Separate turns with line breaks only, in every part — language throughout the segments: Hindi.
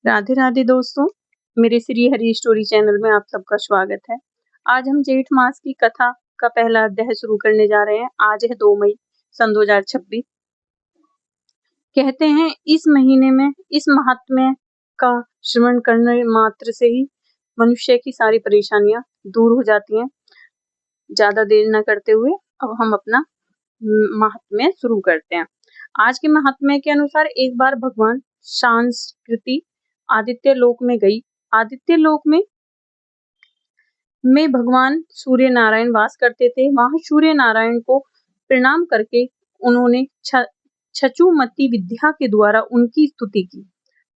राधे राधे दोस्तों, मेरे श्री हरि स्टोरी चैनल में आप सबका स्वागत है। आज हम जेठ मास की कथा का पहला अध्याय शुरू करने जा रहे हैं। आज है 2 मई सन 2026। कहते हैं इस महीने में इस महात्म्य का श्रवण करने मात्र से ही मनुष्य की सारी परेशानियां दूर हो जाती हैं। ज्यादा देर न करते हुए अब हम अपना महात्म्य शुरू करते हैं। आज के महात्म्य के अनुसार एक बार भगवान सांस्कृति आदित्य लोक में गई। आदित्य लोक में भगवान सूर्य नारायण वास करते थे। वहां सूर्य नारायण को प्रणाम करके उन्होंने छचुमती विद्या के द्वारा उनकी स्तुति की।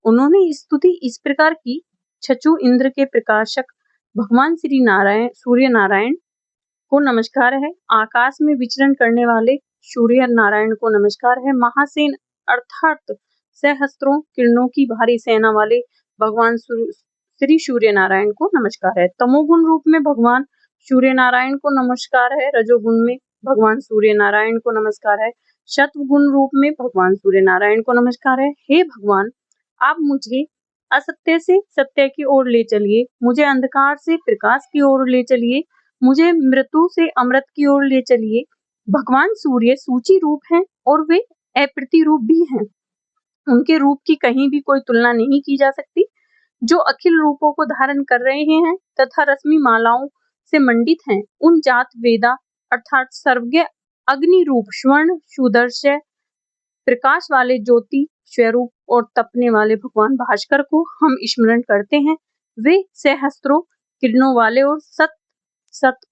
उन्होंने स्तुति इस प्रकार की, छचु इंद्र के प्रकाशक भगवान श्री नारायण सूर्य नारायण को नमस्कार है। आकाश में विचरण करने वाले सूर्य नारायण को नमस्कार है। महासेन अर्थात सहस्त्रों किरणों की भारी सेना वाले भगवान श्री सूर्य नारायण को नमस्कार है। तमोगुण रूप में भगवान सूर्य नारायण को नमस्कार है। रजोगुण में भगवान सूर्य नारायण को नमस्कार है। सत्वगुण रूप में भगवान सूर्य नारायण को नमस्कार है। हे भगवान, आप मुझे असत्य से सत्य की ओर ले चलिए, मुझे अंधकार से प्रकाश की ओर ले चलिए, मुझे मृत्यु से अमृत की ओर ले चलिए। भगवान सूर्य सूची रूप हैं और वे अप्रति रूप भी हैं। उनके रूप की कहीं भी कोई तुलना नहीं की जा सकती। जो अखिल रूपों को धारण कर रहे हैं तथा रश्मि मालाओं से मंडित हैं, उन जात वेदा अर्थात सर्वज्ञ अग्नि रूप स्वर्ण सुदर्शय प्रकाश वाले ज्योति स्वरूप और तपने वाले भगवान भास्कर को हम स्मरण करते हैं। वे सहस्त्रों किरणों वाले और सत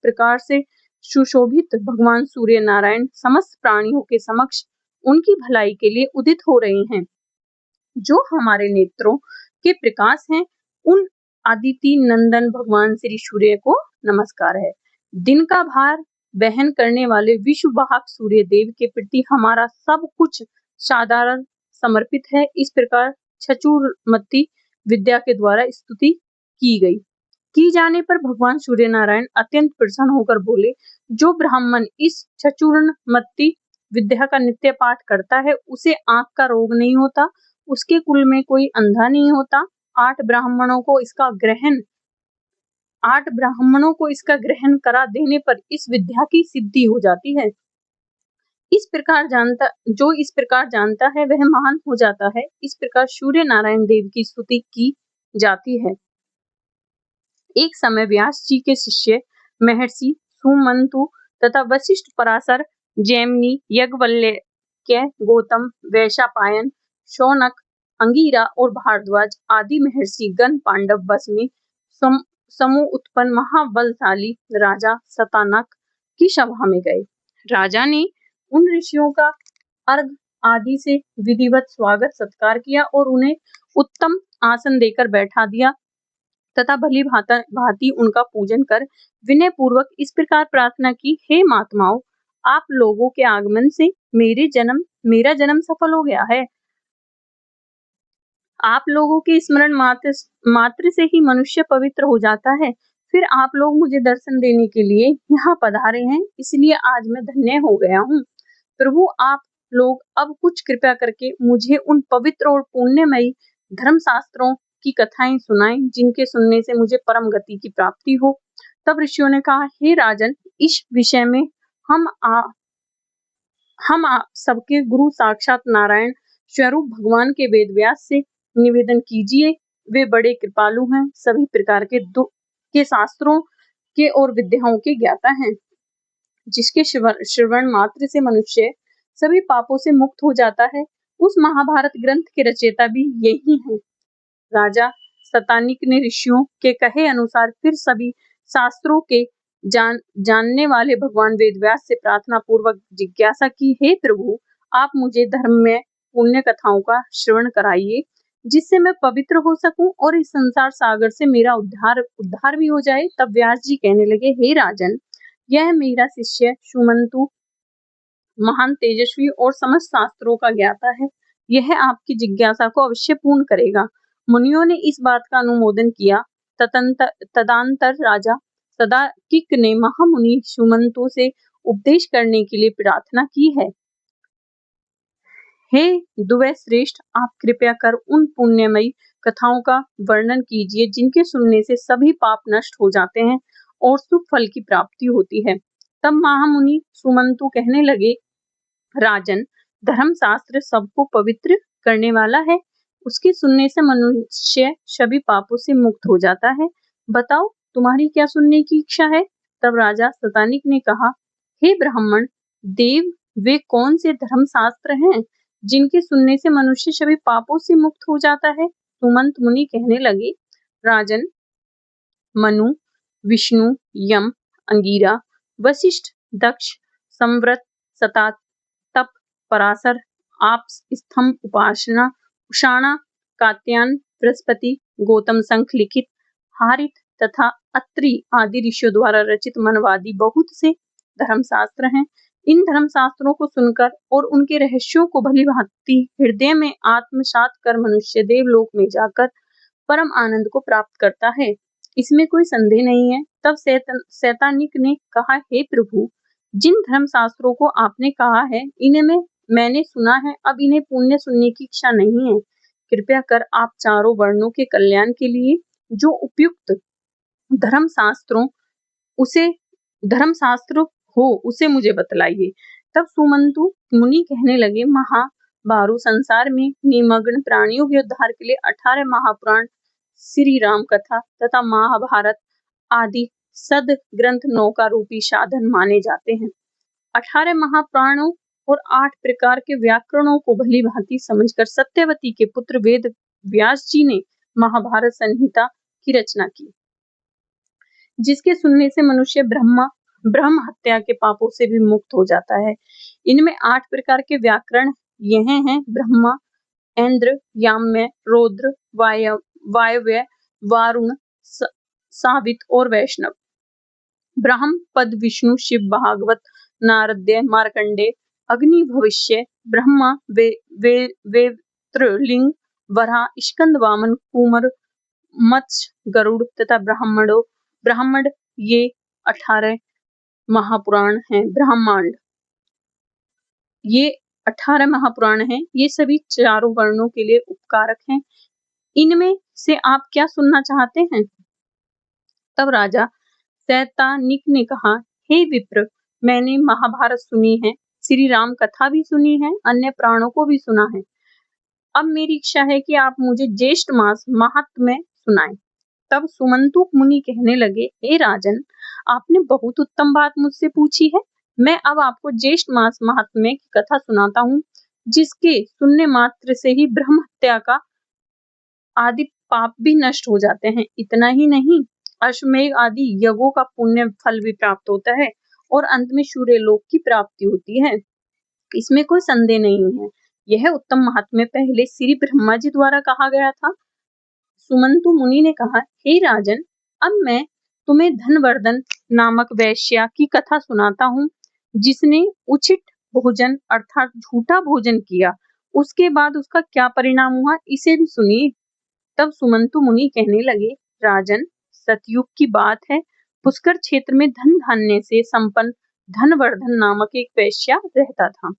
प्रकार से सुशोभित भगवान सूर्य नारायण समस्त प्राणियों के समक्ष उनकी भलाई के लिए उदित हो रहे हैं। जो हमारे नेत्रों के प्रकाश हैं, उन आदिति नंदन भगवान श्री सूर्य को नमस्कार है। दिन का भार वहन करने वाले विश्ववाहक सूर्य देव के प्रति हमारा सब कुछ साधारण समर्पित है। इस प्रकार छचुमती विद्या के द्वारा स्तुति की जाने पर भगवान सूर्य नारायण अत्यंत प्रसन्न होकर बोले, जो ब्राह्मण इस छचुमती विद्या का नित्य पाठ करता है उसे आंख का रोग नहीं होता, उसके कुल में कोई अंधा नहीं होता। 8 ब्राह्मणों को इसका ग्रहण करा देने पर इस विद्या की सिद्धि हो जाती है। इस प्रकार जानता है वह महान हो जाता है। इस प्रकार सूर्य नारायण देव की स्तुति की जाती है। एक समय व्यास जी के शिष्य महर्षि सुमंतु तथा वशिष्ठ पराशर जैमिनी याज्ञवल्क्य गौतम वैशंपायन शौनक अंगिरा और भारद्वाज आदि महर्षि गण पांडव वश में समूह उत्पन्न महाबलशाली राजा शतानक की सभा में गए। राजा ने उन ऋषियों का अर्घ आदि से विधिवत स्वागत सत्कार किया और उन्हें उत्तम आसन देकर बैठा दिया तथा भली भांति उनका पूजन कर विनय पूर्वक इस प्रकार प्रार्थना की, हे महात्माओं, आप लोगों के आगमन से मेरा जन्म सफल हो गया है। आप लोगों के स्मरण मात्र से ही मनुष्य पवित्र हो जाता है। फिर आप लोग मुझे दर्शन देने के लिए यहाँ पधारे हैं, इसलिए आज मैं धन्य हो गया हूँ। प्रभु, आप लोग अब कुछ कृपया करके मुझे उन पवित्र और पुण्यमयी धर्मशास्त्रों की कथाएं सुनाएं जिनके सुनने से मुझे परम गति की प्राप्ति हो। तब ऋषियों ने कहा, हे राजन, इस विषय में हम आप सबके गुरु साक्षात नारायण स्वरूप भगवान के वेद व्यास से निवेदन कीजिए। वे बड़े कृपालु हैं, सभी प्रकार के शास्त्रों के और विद्याओं के ज्ञाता हैं। जिसके श्रवण मात्र से मनुष्य सभी पापों से मुक्त हो जाता है, उस महाभारत ग्रंथ के रचयिता भी यही हैं। राजा शतानिक ने ऋषियों के कहे अनुसार फिर सभी शास्त्रों के जानने वाले भगवान वेदव्यास से प्रार्थना पूर्वक जिज्ञासा की, हे प्रभु, आप मुझे धर्म में पुण्य कथाओं का श्रवण कराइए जिससे मैं पवित्र हो सकूं और इस संसार सागर से मेरा उद्धार भी हो जाए। तब व्यास जी कहने लगे, हे राजन, यह मेरा शिष्य सुमंतु महान तेजस्वी और समस्त शास्त्रों का ज्ञाता है। यह आपकी जिज्ञासा को अवश्य पूर्ण करेगा। मुनियों ने इस बात का अनुमोदन किया। तदंतर राजा सदाकिक ने महामुनि सुमंतु से उपदेश करने के लिए प्रार्थना की है। हे दुवै श्रेष्ठ, आप कृपया कर उन पुण्यमयी कथाओं का वर्णन कीजिए जिनके सुनने से सभी पाप नष्ट हो जाते हैं और शुभ फल की प्राप्ति होती है। तब महामुनि सुमंतु कहने लगे, राजन, धर्मशास्त्र सबको पवित्र करने वाला है। उसके सुनने से मनुष्य सभी पापों से मुक्त हो जाता है। बताओ, तुम्हारी क्या सुनने की इच्छा है? तब राजा शतानिक ने कहा, हे ब्राह्मण देव, वे कौन से धर्मशास्त्र हैं जिनके सुनने से मनुष्य सभी पापों से मुक्त हो जाता है? सुमंत मुनि कहने लगे, राजन, मनु, विष्णु, यम, अंगिरा, वशिष्ठ, दक्ष, संवृत, सतात, तप, पराशर, आप्स, स्तंभ, उपासना, उषाणा, कात्यायन, बृहस्पति, गौतम संख लिखित, हारित तथा अत्रि आदि ऋषियों द्वारा रचित मनवादी बहुत से धर्मशास्त्र हैं। इन धर्मशास्त्रों को सुनकर और उनके रहस्यों को भली भांति हृदय में आत्मसात कर मनुष्य देवलोक में जाकर परम आनंद को प्राप्त करता है। इसमें कोई संदेह नहीं है। तब शैतानिक ने कहा, हे प्रभु, जिन धर्मशास्त्रों को आपने कहा है इन्हें मैंने सुना है, अब इन्हें पुण्य सुनने की इच्छा नहीं है। कृपया कर आप चारों वर्णों के कल्याण के लिए जो उपयुक्त धर्मशास्त्र हो उसे मुझे बतलाइए। तब सुमंतु मुनि कहने लगे, महाबाहु, संसार में निमग्न प्राणियों के उद्धार के लिए 18 महापुराण, श्री राम कथा तथा महाभारत आदि सद ग्रंथ नौका रूपी साधन माने जाते हैं। 18 महापुराणों और 8 प्रकार के व्याकरणों को भली भांति समझकर सत्यवती के पुत्र वेद व्यास जी ने महाभारत संहिता की रचना की, जिसके सुनने से मनुष्य ब्रह्म हत्या के पापों से भी मुक्त हो जाता है। इनमें 8 प्रकार के व्याकरण यह हैं: ब्रह्मा, इंद्र, याम्य, रौद्र, वायव्य, वारुण, सावित और वैष्णव। ब्रह्म पद विष्णु, शिव, भागवत, नारद, मार्कंडेय, अग्नि, भविष्य, ब्रह्मा, वेत्रलिंग, वराह, स्कंद, वामन, कुमार, मत्स्य, गरुड़ तथा ब्राह्मण। ये 18 महापुराण हैं। ब्रह्मांड, ये 18 महापुराण हैं। ये सभी चारों वर्णों के लिए उपकारक हैं। इनमें से आप क्या सुनना चाहते हैं? तब राजा शैतानिक ने कहा, हे विप्र, मैंने महाभारत सुनी है, श्री राम कथा भी सुनी है, अन्य प्राणों को भी सुना है। अब मेरी इच्छा है कि आप मुझे ज्येष्ठ मास महात्म्य सुनाएं। तब सुमंतु मुनि कहने लगे, हे राजन, आपने बहुत उत्तम बात मुझसे पूछी है। मैं अब आपको ज्येष्ठ मास महात्म्य की कथा सुनाता हूँ, जिसके सुनने मात्र से ही ब्रह्म हत्या का आदि पाप भी नष्ट हो जाते हैं। इतना ही नहीं, अश्वमेध आदि यज्ञों का पुण्य फल भी प्राप्त होता है और अंत में सूर्य लोक की प्राप्ति होती है। इसमें कोई संदेह नहीं है। यह उत्तम महात्म्य पहले श्री ब्रह्मा जी द्वारा कहा गया था। सुमंतु मुनि ने कहा, हे राजन, अब मैं तुम्हें धनवर्धन नामक वैश्या की कथा सुनाता हूँ, जिसने उचित भोजन अर्थात झूठा भोजन किया। उसके बाद उसका क्या परिणाम हुआ, इसे भी सुनिए। तब सुमंतु मुनि कहने लगे, राजन, सतयुग की बात है। पुष्कर क्षेत्र में धन धान्य से संपन्न धनवर्धन नामक एक वैश्या रहता था।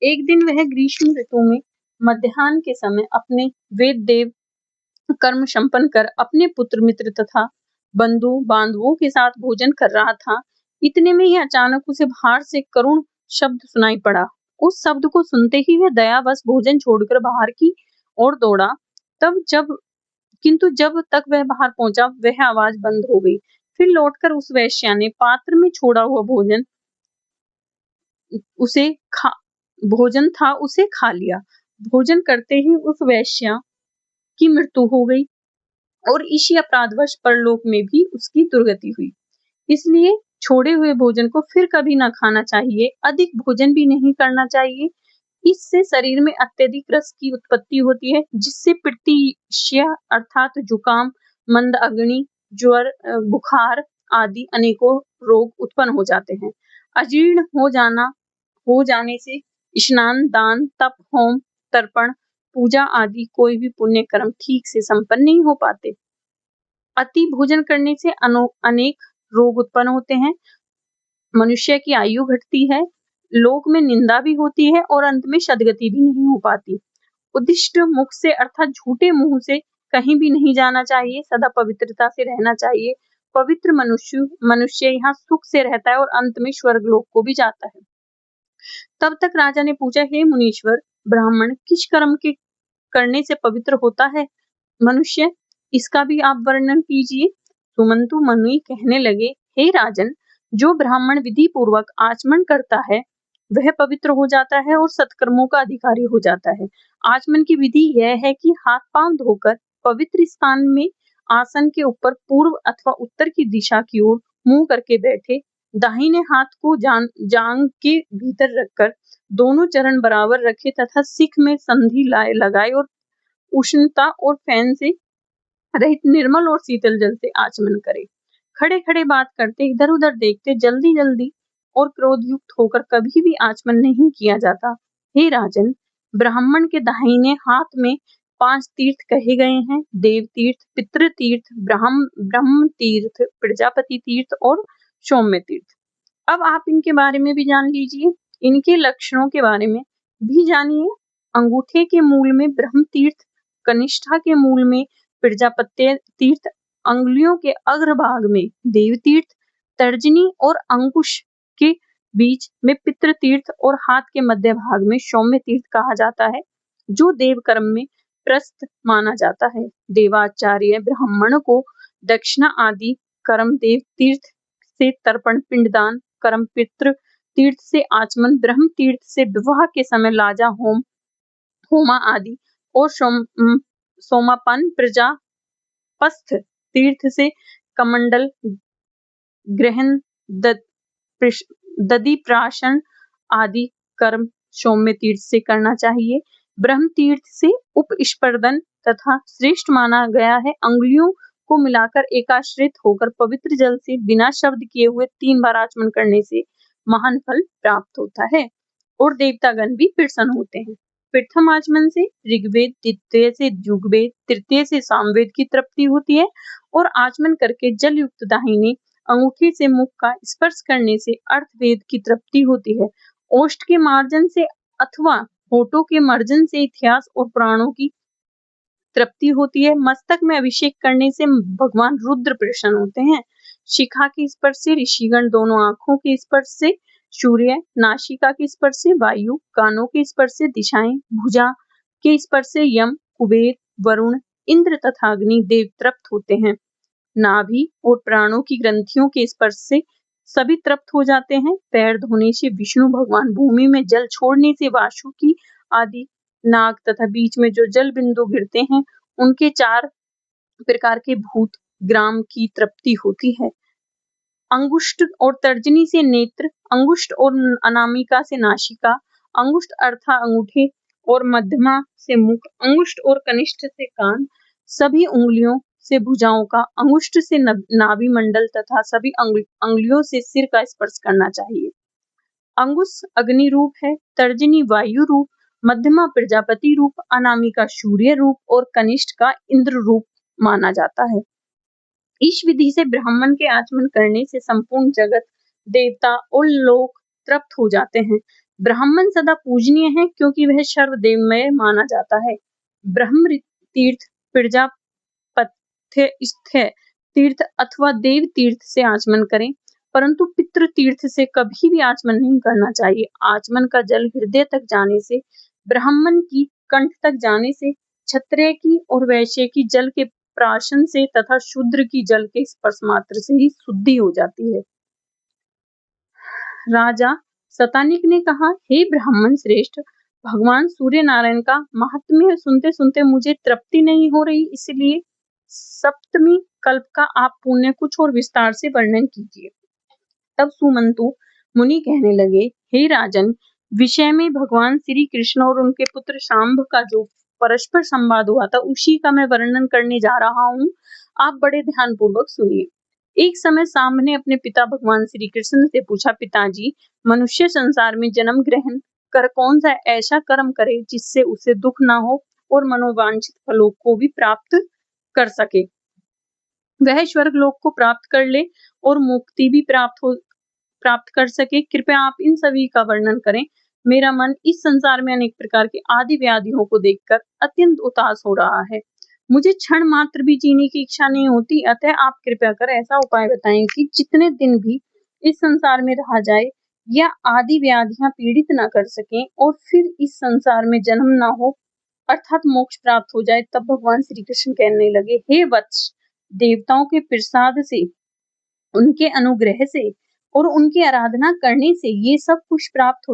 एक दिन वह ग्रीष्म ऋतु में मध्याह्न के समय अपने वेद देव कर्म संपन्न कर अपने पुत्र मित्र तथा बंधु बांधवों के साथ भोजन कर रहा था। इतने में ही अचानक उसे बाहर से करुण शब्द सुनाई पड़ा। उस शब्द को सुनते ही वह दयावश भोजन छोड़कर बाहर की ओर दौड़ा। किंतु जब तक वह बाहर पहुंचा, वह आवाज बंद हो गई। फिर लौटकर उस वैश्या ने पात्र में छोड़ा हुआ भोजन था उसे खा लिया। भोजन करते ही उस वैश्या की मृत्यु हो गई और इसी अपराधवश परलोक में भी उसकी दुर्गति हुई। इसलिए छोड़े हुए भोजन को फिर कभी न खाना चाहिए। अधिक भोजन भी नहीं करना चाहिए। इससे शरीर में अत्यधिक रस की उत्पत्ति होती है, जिससे पित्तीशय अर्थात जुकाम, मंद अग्नि, ज्वर, बुखार आदि अनेकों रोग उत्पन्न हो जाते हैं। अजीर्ण हो जाने से स्नान, दान, तप, होम, तर्पण, पूजा आदि कोई भी पुण्य कर्म ठीक से संपन्न नहीं हो पाते। अति भोजन करने से अनेक रोग उत्पन्न होते हैं। मनुष्य की आयु घटती है, लोक में निंदा भी होती है और अंत में सदगति भी नहीं हो पाती। उद्दिष्ट मुख से अर्थात झूठे मुंह से कहीं भी नहीं जाना चाहिए, सदा पवित्रता से रहना चाहिए। पवित्र मनुष्य यहाँ सुख से रहता है और अंत में स्वर्गलोक को भी जाता है। तब तक राजा ने पूछा, हे मुनीश्वर, ब्राह्मण किस कर्म के करने से पवित्र होता है? मनुष्य, इसका भी आप वर्णन कीजिए। सुमंतु मुनि कहने लगे, हे राजन, जो ब्राह्मण विधि पूर्वक आचमन करता है वह पवित्र हो जाता है और सत्कर्मों का अधिकारी हो जाता है। आचमन की विधि यह है कि हाथ पांव धोकर पवित्र स्थान में आसन के ऊपर पूर्व अथवा उत्तर की दिशा की ओर मुंह करके बैठे, दाहिने हाथ को जांग के भीतर रखकर दोनों चरण बराबर रखे तथा सिख में संधि लगाए और उष्णता और फैन से रहित निर्मल और शीतल जल से आचमन करे। खड़े खड़े बात करते, इधर उधर देखते, जल्दी जल्दी और क्रोधयुक्त होकर कभी भी आचमन नहीं किया जाता। हे राजन, ब्राह्मण के दाहिने हाथ में 5 तीर्थ कहे गए हैं: देव तीर्थ, पितृ तीर्थ, ब्रह्म तीर्थ, प्रजापति तीर्थ और सौम्य तीर्थ। अब आप इनके बारे में भी जान लीजिए, इनके लक्षणों के बारे में भी जानिए। अंगूठे के मूल में ब्रह्म तीर्थ, कनिष्ठा के मूल में प्रजापत्य तीर्थ, अंगुलियों के अग्रभाग में देव तीर्थ, तर्जनी और अंकुश के बीच में पितृ तीर्थ और हाथ के मध्य भाग में सौम्य तीर्थ कहा जाता है, जो देव कर्म में प्रस्थ माना जाता है। देवाचार्य ब्राह्मण को दक्षिणा आदि कर्म देव तीर्थ से तर्पण पिंडदान, कर्म पितृ तीर्थ से आचमन, ब्रह्म तीर्थ से विवाह के समय लाजा होमा आदि और सोमापन, प्रजापस्थ तीर्थ से कमंडल ग्रहण, दधिप्राशन आदि कर्म सौम्य तीर्थ से करना चाहिए। ब्रह्म तीर्थ से उपस्पर्धन तथा श्रेष्ठ माना गया है। अंगुलियों को मिलाकर एकाश्रित होकर पवित्र जल से बिना शब्द किए हुए 3 बार आचमन करने से महान फल प्राप्त होता है और देवतागण भी प्रसन्न होते हैं। प्रथम आचमन से ऋग्वेद, द्वितीय से युगवेद, तृतीय से सामवेद की तृप्ति होती है और आचमन करके जल युक्त दाहिने अंगूठे से मुख का स्पर्श करने से अर्थवेद की तृप्ति होती है। ओष्ठ के मार्जन से अथवा होठों के मर्जन से इतिहास और पुराणों की तृप्ति होती है। मस्तक में अभिषेक करने से भगवान रुद्र प्रसन्न होते हैं। शिखा के स्पर्श से ऋषिगण, दोनों आंखों के स्पर्श से सूर्य, नासिका के स्पर्श से वायु, कानों के स्पर्श से दिशाएं, भुजा के स्पर्श से यम, कुबेर, वरुण, इंद्र तथा अग्नि देव तृप्त होते हैं। नाभि और प्राणों की ग्रंथियों के स्पर्श से सभी तृप्त हो जाते हैं। पैर धोने से विष्णु भगवान, भूमि में जल छोड़ने से वासुकी आदि नाग तथा बीच में जो जल बिंदु गिरते हैं उनके 4 प्रकार के भूत ग्राम की तृप्ति होती है। अंगुष्ठ और तर्जनी से नेत्र, अंगुष्ठ और अनामिका से नासिका, अंगुष्ठ अर्थात अंगूठे और मध्यमा से मुख, अंगुष्ठ और कनिष्ठ से कान, सभी उंगलियों से भुजाओं का, अंगुष्ठ से नाभि मंडल तथा सभी अंगुलियों से सिर का स्पर्श करना चाहिए। अंगुष्ठ अग्नि रूप है, तर्जनी वायु रूप, मध्यमा प्रजापति रूप, अनामिका सूर्य रूप और कनिष्ठ का इंद्र रूप माना जाता है। इस विधि से ब्राह्मण के आचमन करने से संपूर्ण जगत, देवता और लोक तृप्त हो जाते हैं। ब्राह्मण सदा पूजनीय है क्योंकि वह सर्वदेवमय माना जाता है। ब्रह्म तीर्थ, प्रजापत्य तीर्थ अथवा देव तीर्थ से आचमन करें, परंतु पितृ तीर्थ से कभी भी आचमन नहीं करना चाहिए। आचमन का जल हृदय तक जाने से, ब्राह्मण की कंठ तक जाने से, क्षत्रिय की और वैश्य की जल के प्राशन से तथा शूद्र की जल के स्पर्श मात्र से ही शुद्धि हो जाती है। राजा शतानिक ने कहा, हे ब्राह्मण श्रेष्ठ, भगवान सूर्य नारायण का महात्म्य सुनते सुनते मुझे तृप्ति नहीं हो रही, इसलिए सप्तमी कल्प का आप पुण्य कुछ और विस्तार से वर्णन कीजिए। तब सुमंतु मुनि कहने लगे, हे राजन, विषय में भगवान श्री कृष्ण और उनके पुत्र शांब का जो परस्पर संवाद हुआ था उसी का मैं वर्णन करने जा रहा हूँ। आप बड़े ध्यान पूर्वक सुनिए। एक समय शांब ने अपने पिता भगवान श्री कृष्ण से पूछा, पिताजी, मनुष्य संसार में जन्म ग्रहण कर कौन सा ऐसा कर्म करे जिससे उसे दुख ना हो और मनोवांछित फलों को भी प्राप्त कर सके, वह स्वर्ग लोक को प्राप्त कर ले और मुक्ति भी प्राप्त कर सके। कृपया आप इन सभी का वर्णन करें। मेरा मन इस संसार में अनेक प्रकार की आदि व्याधियों को देखकर अत्यंत उदास हो रहा है। मुझे क्षण मात्र भी जीने की इच्छा नहीं होती, अतः आप कृपया कर ऐसा उपाय बताएं कि जितने दिन भी इस संसार में रहा जाए या आदि व्याधियां पीड़ित न कर सकें और फिर इस संसार में जन्म ना हो अर्थात मोक्ष प्राप्त हो जाए। तब भगवान श्री कृष्ण कहने लगे, हे वत्स, देवताओं के प्रसाद से, उनके अनुग्रह से और उनकी आराधना करने से ये सब कुछ प्राप्त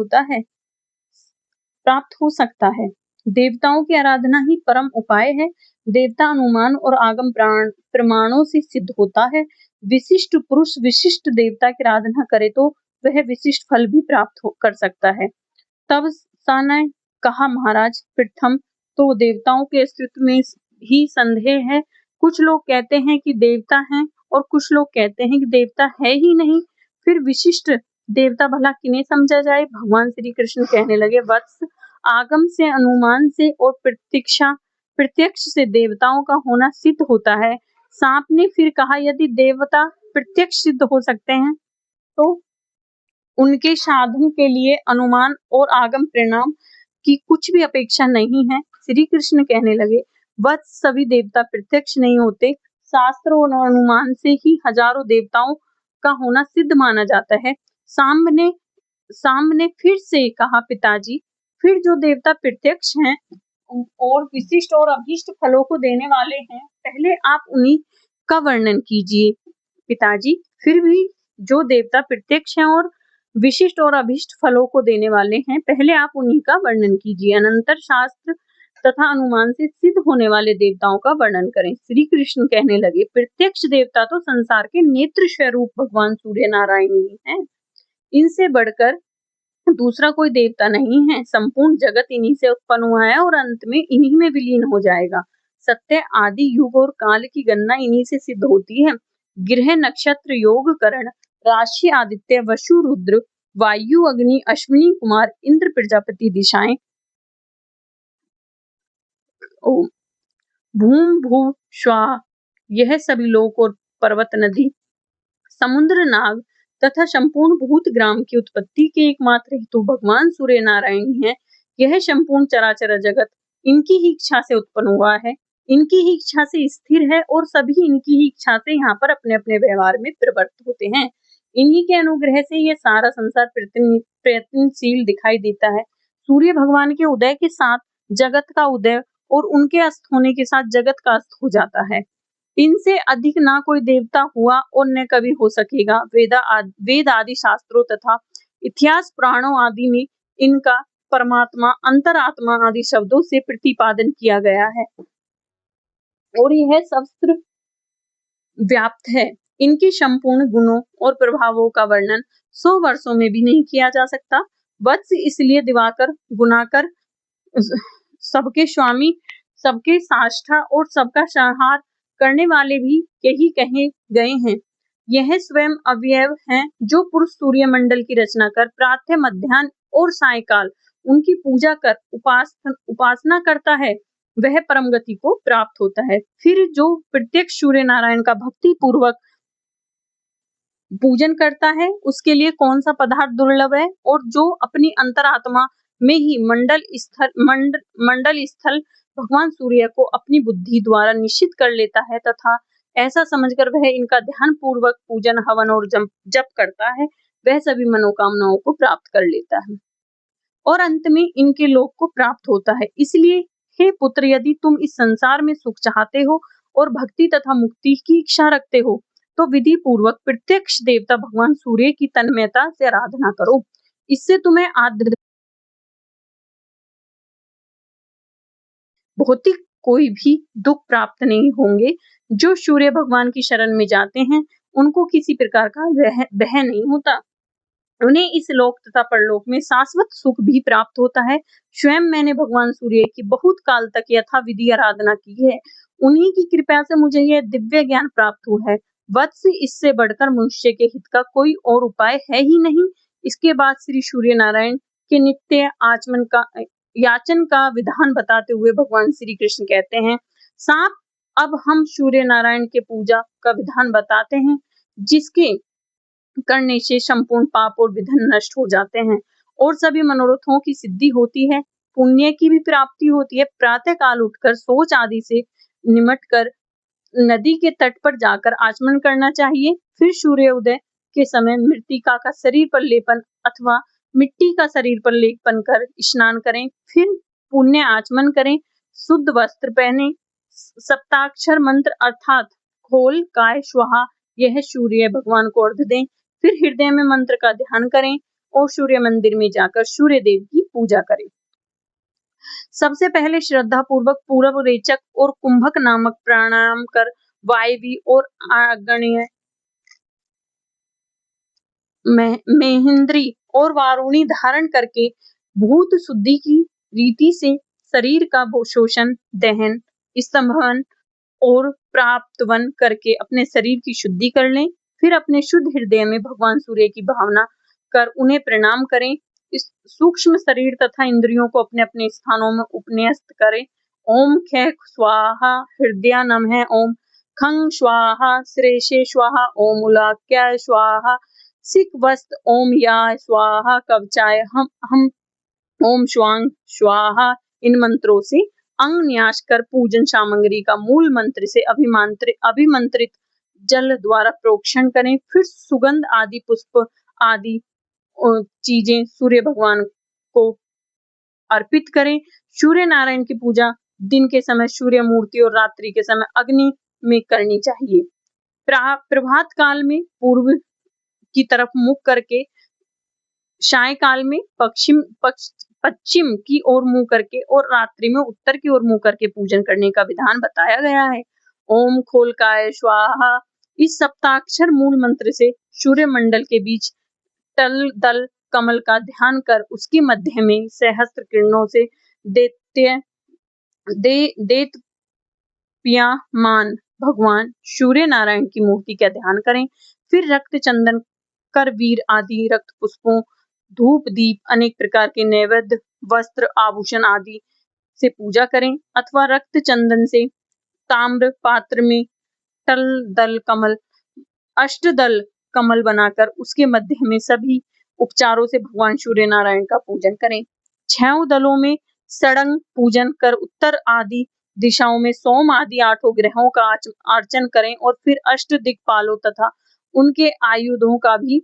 हो सकता है। देवताओं की आराधना ही परम उपाय है। देवता अनुमान और आगम प्रमाणों से सिद्ध होता है। विशिष्ट पुरुष विशिष्ट देवता की आराधना करे तो वह विशिष्ट फल भी कर सकता है। तब सा ने कहा, महाराज, प्रथम तो देवताओं के अस्तित्व में ही संदेह है। कुछ लोग कहते हैं कि देवता हैं और कुछ लोग कहते हैं कि देवता है ही नहीं। फिर विशिष्ट देवता भला किन्हें समझा जाए? भगवान श्री कृष्ण कहने लगे, वत्स, आगम से, अनुमान से और प्रत्यक्ष से देवताओं का होना सिद्ध होता है। सांप ने फिर कहा, यदि देवता प्रत्यक्ष सिद्ध हो सकते हैं तो उनके साधन के लिए अनुमान और आगम परिणाम की कुछ भी अपेक्षा नहीं है। श्री कृष्ण कहने लगे, वत्स, सभी देवता प्रत्यक्ष नहीं होते। शास्त्र और अनुमान से ही हजारों देवताओं का होना सिद्ध माना जाता है। सांब ने फिर से कहा, पिताजी, फिर जो देवता प्रत्यक्ष हैं और विशिष्ट और अभीष्ट फलों को देने वाले हैं, पहले आप उन्हीं का वर्णन कीजिए। पिताजी, फिर भी जो देवता प्रत्यक्ष हैं और विशिष्ट और अभीष्ट फलों को देने वाले हैं, पहले आप उन्हीं का वर्णन कीजिए, अनंतर शास्त्र तथा अनुमान से सिद्ध होने वाले देवताओं का वर्णन करें। श्री कृष्ण कहने लगे, प्रत्यक्ष देवता तो संसार के नेत्र स्वरूप भगवान सूर्य नारायण ही हैं। इनसे बढ़कर दूसरा कोई देवता नहीं है। संपूर्ण जगत इन्हीं से उत्पन्न हुआ है और अंत में इन्हीं में विलीन हो जाएगा। सत्य, आदि, युग और काल की गणना इन्हीं से सिद्ध होती है। ग्रह, नक्षत्र, योग, करण, राशि, आदित्य, वसु, रुद्र, वायु, अग्नि, अश्विनी कुमार, इंद्र, प्रजापति, दिशाएं, भूम, भू, श्वा, यह सभी लोक और पर्वत, नदी, समुद्र, नाग तथा संपूर्ण भूत ग्राम की उत्पत्ति के एकमात्र हेतु भगवान सूर्य नारायण है। यह संपूर्ण चराचर जगत इनकी ही इच्छा से उत्पन्न हुआ है, इनकी ही इच्छा से स्थिर है और सभी इनकी ही इच्छा से यहाँ पर अपने अपने व्यवहार में प्रवृत्त होते हैं। इन्हीं के अनुग्रह से यह सारा संसार प्रयत्नशील दिखाई देता है। सूर्य भगवान के उदय के साथ जगत का उदय और उनके अस्त होने के साथ जगत का अस्त हो जाता है। इनसे अधिक ना कोई देवता हुआ और न कभी हो सकेगा। वेद आदि शास्त्रों तथा इतिहास पुराणों आदि में इनका परमात्मा, अंतरात्मा आदि शब्दों से प्रतिपादन किया गया है और यह शस्त्र व्याप्त है। इनके संपूर्ण गुणों और प्रभावों का वर्णन 100 वर्षों में भी नहीं किया जा सकता। वत्स, इसलिए दिवाकर, गुणाकर, सबके स्वामी, सबके साष्टा और सबका संहार करने वाले भी यही कहे गए हैं। यह स्वयं अवयव हैं जो पुरुष सूर्य मंडल की रचना कर प्रातः, मध्याह्न और सायकाल उनकी पूजा कर उपासना करता है, वह परम गति को प्राप्त होता है। फिर जो प्रत्यक्ष सूर्य नारायण का भक्ति पूर्वक पूजन करता है, उसके लिए कौन सा पदार्थ दुर्लभ है? और जो अपनी अंतरात्मा में ही मंडल स्थल भगवान सूर्य को अपनी बुद्धि द्वारा निश्चित कर लेता है तथा ऐसा समझकर वह इनका ध्यान पूर्वक पूजन, हवन और जप करता है, वह सभी मनोकामनाओं को प्राप्त कर लेता है और अंत में इनके लोक को प्राप्त होता है। इसलिए हे पुत्र, यदि तुम इस संसार में सुख चाहते हो और भक्ति तथा मुक्ति की इच्छा रखते हो तो विधि पूर्वक प्रत्यक्ष देवता भगवान सूर्य की तन्मयता से आराधना करो। इससे तुम्हें भौतिक कोई भी दुख प्राप्त नहीं होंगे। जो सूर्य भगवान की शरण में जाते हैं उनको किसी प्रकार का भय नहीं होता। उन्हें इस लोक तथा परलोक में शाश्वत सुख भी प्राप्त होता है। स्वयं मैंने भगवान सूर्य की बहुत काल तक यथाविधि आराधना की है। उन्हीं की कृपा से मुझे यह दिव्य ज्ञान प्राप्त हुआ है। वत्स, इससे बढ़कर मनुष्य के हित का कोई और उपाय है ही नहीं। इसके बाद श्री सूर्य नारायण के नित्य याचन का विधान बताते हुए भगवान श्री कृष्ण कहते हैं, सांप, अब हम सूर्य नारायण के पूजा का विधान बताते हैं, जिसके करने से संपूर्ण पाप और विघ्न नष्ट हो जाते हैं और सभी मनोरथों की सिद्धि होती है, पुण्य की भी प्राप्ति होती है। प्रातः काल उठकर शौच आदि से निमट कर नदी के तट पर जाकर आचमन करना चाहिए। फिर सूर्योदय के समय मृतिका का शरीर पर लेपन अथवा मिट्टी का शरीर पर लेपन कर स्नान करें। फिर पुण्य आचमन करें, शुद्ध वस्त्र पहने, सप्ताक्षर मंत्र अर्थात खोल काय स्वाहा यह सूर्य भगवान को अर्घ दें। फिर हृदय में मंत्र का ध्यान करें और सूर्य मंदिर में जाकर सूर्य देव की पूजा करें। सबसे पहले श्रद्धा पूर्वक पूर्व रेचक और कुंभक नामक प्राणायाम कर वायवी और आग्नेय महेंद्री और वारुणी धारण करके भूत शुद्धि की रीति से शरीर का शोषण, दहन, स्तंभन और प्राप्तवन करके अपने शरीर की शुद्धि कर लें। फिर अपने शुद्ध हृदय में भगवान सूर्य की भावना कर उन्हें प्रणाम करें। इस सूक्ष्म शरीर तथा इंद्रियों को अपने अपने स्थानों में उपन्यस्त करें। ओम खे स्वाहा हृदय नमः, ओम खंग स्वाहा श्रेषे स्वाहा, ओम उलाक्याय स्वाहा सिक वस्त, ओम या स्वाहा कवचाय हम ओम स्वांग स्वाहा। इन मंत्रों से अंग न्यास कर पूजन सामग्री का मूल मंत्र से अभिमंत्रित जल द्वारा प्रोक्षण करें। फिर सुगंध आदि पुष्प आदि चीजें सूर्य भगवान को अर्पित करें। सूर्य नारायण की पूजा दिन के समय सूर्य मूर्ति और रात्रि के समय अग्नि में करनी चाहिए। प्रभात काल में पूर्व की तरफ मुख करके, सायकाल में पश्चिम की ओर मुंह करके और रात्रि में उत्तर की ओर मुंह करके पूजन करने का विधान बताया गया है। ओम खोलकाय स्वाहा इस सप्ताक्षर मूल मंत्र से सूर्य मंडल के बीच तल दल कमल का ध्यान कर उसके मध्य में सहस्त्र किरणों से देदीप्यमान भगवान सूर्य नारायण की मूर्ति का ध्यान करें। फिर रक्त चंदन कर वीर आदि रक्त पुष्पों, धूप दीप अनेक प्रकार के नैवेद्य, वस्त्र आभूषण आदि से पूजा करें अथवा रक्त चंदन से ताम्र पात्र में अष्टदल कमल बनाकर उसके मध्य में सभी उपचारों से भगवान सूर्य नारायण का पूजन करें। 6 दलों में सड़ंग पूजन कर उत्तर आदि दिशाओं में सोम आदि 8 ग्रहों का अर्चन करें और फिर अष्ट दिक्पालों तथा उनके आयुधों का भी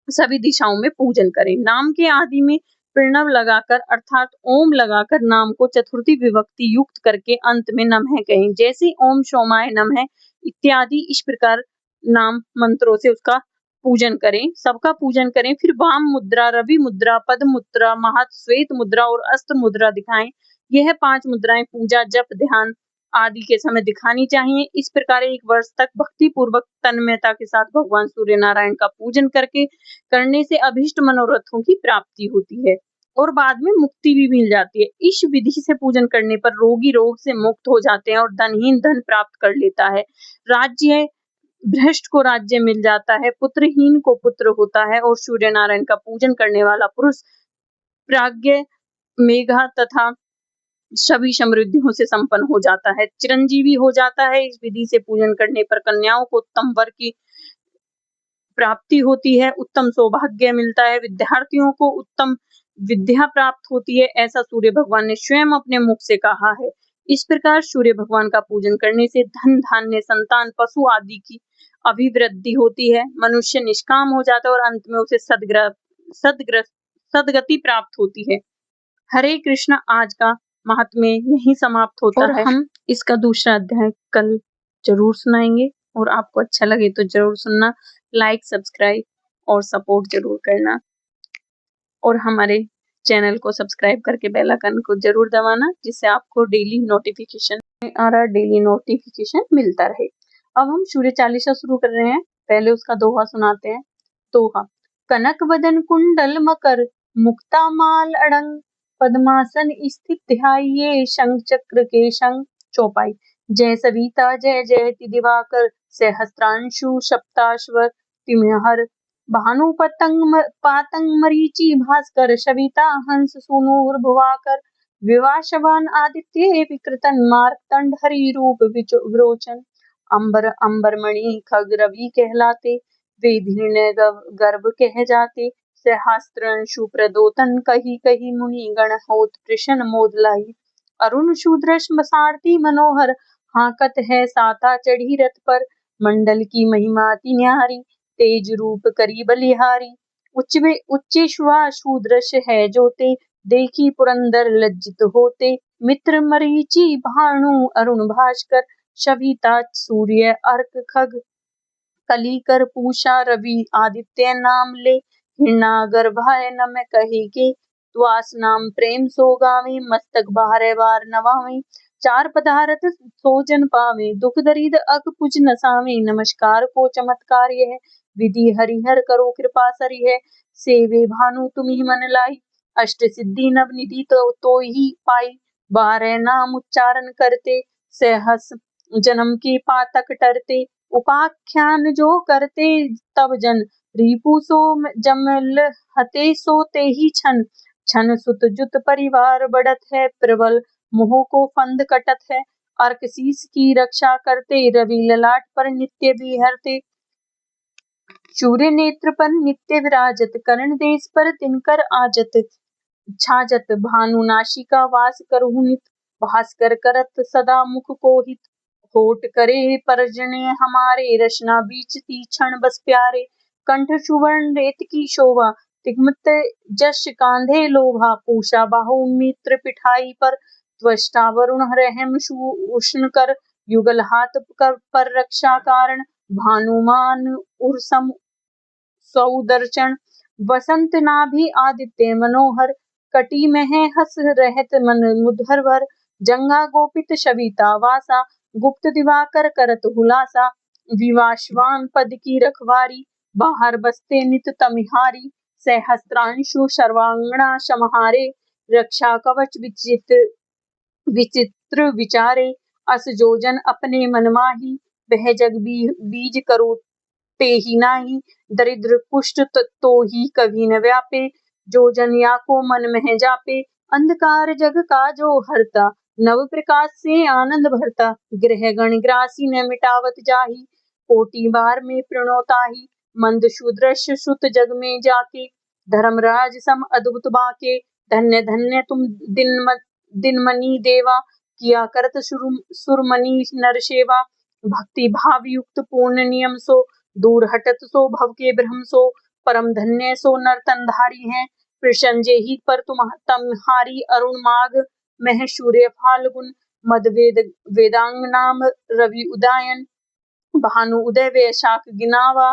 सभी दिशाओं में पूजन करें। नाम के आदि में प्रणव लगाकर अर्थात ओम लगाकर नाम को चतुर्थी विभक्ति युक्त करके अंत में नमः कहें। जैसे ओम सोमाय नमः इत्यादि इस प्रकार नाम मंत्रों से उसका पूजन करें, सबका पूजन करें। फिर वाम मुद्रा, रवि मुद्रा, पद मुद्रा, महत, श्वेत मुद्रा और अस्त्र मुद्रा दिखाएं। यह 5 मुद्राएं पूजा, जप, ध्यान आदि के समय दिखानी चाहिए। इस प्रकार 1 वर्ष तक भक्ति पूर्वक तन्मयता के साथ भगवान सूर्य नारायण का पूजन करने से अभिष्ट मनोरथों की प्राप्ति होती है और बाद में मुक्ति भी मिल जाती है। इस विधि से पूजन करने पर रोगी रोग से मुक्त हो जाते हैं और धनहीन धन प्राप्त कर लेता है। राज्य भ्रष्ट को राज्य मिल जाता है, पुत्रहीन को पुत्र होता है और सूर्य नारायण का पूजन करने वाला पुरुष प्राज्ञ, मेघा तथा सभी समृद्धियों से संपन्न हो जाता है, चिरंजीवी हो जाता है। इस विधि से पूजन करने पर कन्याओं को उत्तम वर की प्राप्ति होती है, उत्तम सौभाग्य मिलता है, विद्यार्थियों को उत्तम विद्या प्राप्त होती है। ऐसा सूर्य भगवान ने स्वयं अपने मुख से कहा है। इस प्रकार सूर्य भगवान का पूजन करने से धन धान्य संतान पशु आदि की अभिवृद्धि होती है, मनुष्य निष्काम हो जाता है और अंत में उसे सदगति प्राप्त होती है। हरे कृष्ण। आज का महात्म्य यही समाप्त होता है। हम इसका दूसरा अध्याय कल जरूर सुनाएंगे और आपको अच्छा लगे तो जरूर सुनना, लाइक, सब्सक्राइब और सपोर्ट जरूर करना और हमारे चैनल को सब्सक्राइब करके बेल आइकन को जरूर दबाना, जिससे आपको डेली नोटिफिकेशन मिलता रहे। अब हम सूर्य चालीसा शुरू कर रहे हैं। पहले उसका दोहा सुनाते हैं। दोहा। कनक वदन कुंडल मकर, मुक्ता माल अड़ंग, पद्मासन स्थित ध्याये, शंख चक्र के शंख। चौपाई। जय सविता जय जयति दिवाकर, सहस्त्रांशु सप्ताश्वर तिमहर, भानु पातंग मरीचि भास्कर, सविता हंस सूनुर भुवाकर, विवाशवान आदित्य विकृतन, मार्तंड हरि रूप विरोचन, अंबर अंबर मणि खग रवि कहलाते, वेधिर्णय गर्भ कह जाते, सहस्त्रांशु प्रदोतन कही कही मुनि गण होत प्रशन मोद लाई, अरुण शूद्रश सारथी मनोहर, हाकत है साता चढ़ी रथ पर, मंडल की महिमा अति न्यारी, तेज रूप करी बलिहारी। उच्चेश्वाशूद्रश है जोते, देखी पुरंदर लज्जित होते। मित्र मरीचि भानु अरुण भास्कर, शबीता सूर्य अर्क खग। कलिकर पूषा रवि आदित्य नाम ले, हिरणागर भय न मैं कहे के। द्वास नाम प्रेम सो गावे, मस्तक बारह बार नवावे। चार पदारथ सो जन पावे, दुख दरिद अग पुज नसावे। नमस्कार को चमत्कार यह, विधि हरिहर करो कृपा सरी है। सेवे भानु तुम्हि मन लाई, अष्ट सिद्धि नवनिधि तो ही पाई। 12 नाम उच्चारण करते, सहस जन्म के पातक टरते। उपाख्यान जो करते तब जन, रिपु सो जमल हते सो ते ही छन। छन सुत जुत परिवार बढ़त है, प्रबल मोह को फंद कटत है। अर्क शीस की रक्षा करते, रवि ललाट पर नित्य विहरते। सूर्य नेत्र पर नित्य विराजत, कर्ण देश पर तिनकर आजत। छाजत भानु नासिका वास करहु नित, भास्कर करत सदा मुख को हित। होठ करे परजने हमारे, रचना बीचती क्षण बस प्यारे। कंठ सुवर्ण रेत की शोभा, तिग्मत जश कांधे लोभा। पूषा बाहु मित्र पिठाई पर, त्वष्टा वरुण रहम उष्ण कर। युगल हाथ पर रक्षा कारण, भानुमान उर्सम सौदर्शन। वसंत नाभि आदित्य मनोहर, कटी में है हस रहत मन मुधर भर। जंगा गोपित शबीता वासा, गुप्त दिवाकर करत हुलासा। विवाशवान पद की रखवारी, बाहर बसते नित तमिहारी। सहस्त्रांशु सर्वांगना समाहारे, रक्षा कवच विचित्र विचारे। अस जोजन अपने मन माही, वह जग बीज करो ते ही नाही। दरिद्र कुष्ठ तो ही कभी न व्यापे, जो जन या को मन में जापे। अंधकार जग का जो हरता, नव प्रकाश से आनंद भरता। गृह गण ग्रासी न मिटावत जाही, कोटि बार में प्रणोताही। मंद शूद्रश सुत जग में जाके, धर्मराज सम अद्भुत बाके। धन्य धन्य तुम दिन मनी देवा, किया करत सुरमनी नर सेवा। भक्ति भाव युक्त पूर्ण नियम सो, दूर हटत सो भव के भ्रम सो। परम धन्य सो नर तनधारी है, प्रसंजय ही पर तुम्हारी। अरुण माघ मह सूर्य फाल्गुन, मद वेदांग नाम रवि उदयन। भानु उदय वैशाख गिनावा,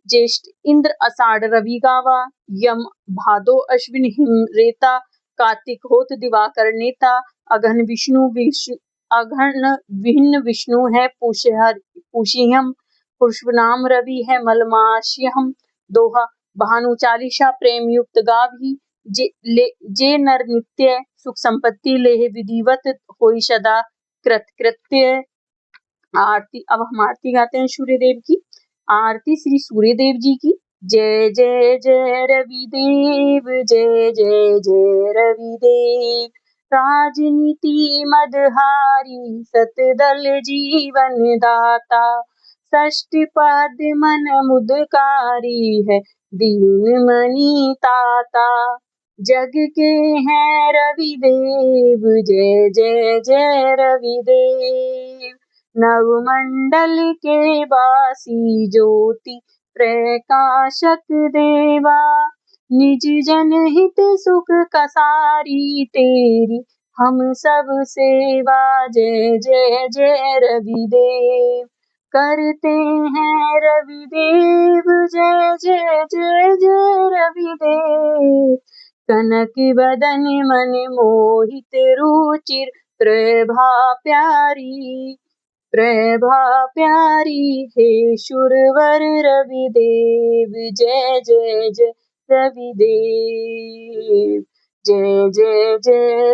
ज्येष्ठ इंद्र आषाढ़ रवि गावा। यम भादो अश्विन हिम रेता, कार्तिक होत दिवाकर नेता। अघन विघ्न विष्णु है पूषियम, पुष्प नाम रवि है मलमाश्यहम। दोहा। भानु चालीसा प्रेम युक्त गावही, जे नर नित्य सुख संपत्ति लेह विधिवत होई सदा कृत्य। आरती। अब हम आरती गाते हैं सूर्य देव की। आरती श्री सूर्य देव जी की। जय जय जय रवि देव, जय जय जय रवि देव। राजनीति मदहारी, सतदल जीवन दाता। षष्ठ पद मन मुदकारी है, दीन मनी ताता। जग के हैं रवि देव, जय जय जय रवि देव। नवमंडल के वासी, ज्योति प्रकाशक देवा। निज जन हित सुख कसारी, तेरी हम सब सेवा। जय जय जय रवि देव, करते हैं रवि देव। जय जय जय जय रवि देव। कनक बदन मन मोहित, रुचिर प्रभा प्यारी। प्रभा प्यारी हे सुरवर रवि देव। जय जय जय रवि देव, जय जय जय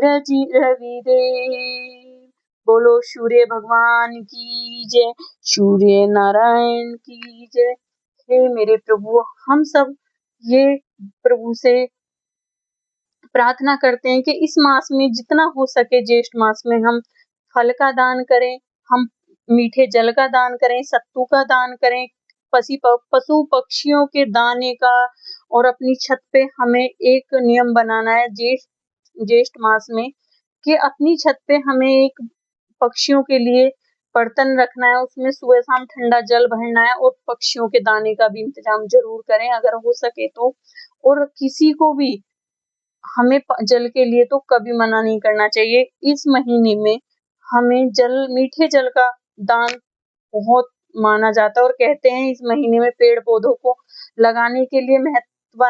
रवि देव। बोलो सूर्य भगवान की जय, सूर्य नारायण की जय। हे मेरे प्रभु, हम सब ये प्रभु से प्रार्थना करते हैं कि इस मास में जितना हो सके, ज्येष्ठ मास में हम फल का दान करें, हम मीठे जल का दान करें, सत्तू का दान करें, पशु पक्षियों के दाने का। और अपनी छत पे हमें एक नियम बनाना है ज्येष्ठ मास में, कि अपनी छत पे हमें एक पक्षियों के लिए बर्तन रखना है, उसमें सुबह शाम ठंडा जल भरना है और पक्षियों के दाने का भी इंतजाम जरूर करें अगर हो सके तो। और किसी को भी हमें जल के लिए तो कभी मना नहीं करना चाहिए। इस महीने में हमें मीठे जल का दान बहुत माना जाता है और कहते हैं इस महीने में पेड़ पौधों को लगाने के लिए महत्व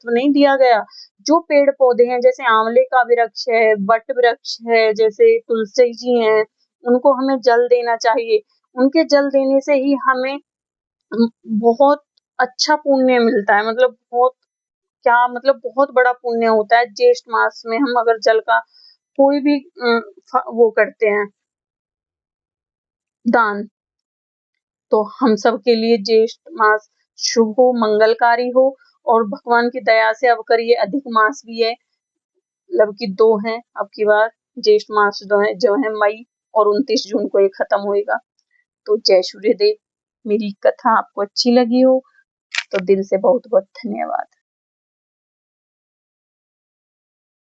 नहीं दिया गया। जो पेड़ पौधे हैं जैसे आंवले का वृक्ष है, वट वृक्ष है, जैसे तुलसी जी हैं, उनको हमें जल देना चाहिए। उनके जल देने से ही हमें बहुत अच्छा पुण्य मिलता है, मतलब बहुत बड़ा पुण्य होता है। ज्येष्ठ मास में हम अगर जल का कोई भी वो करते हैं दान, तो हम सब के लिए ज्येष्ठ मास शुभ हो, मंगलकारी हो। और भगवान की दया से अब कर ये अधिक मास भी है, मतलब कि 2 हैं अब की बार। ज्येष्ठ मास जो है मई और 29 जून को ये खत्म होएगा। तो जय सूर्यदेव। मेरी कथा आपको अच्छी लगी हो तो दिल से बहुत बहुत धन्यवाद।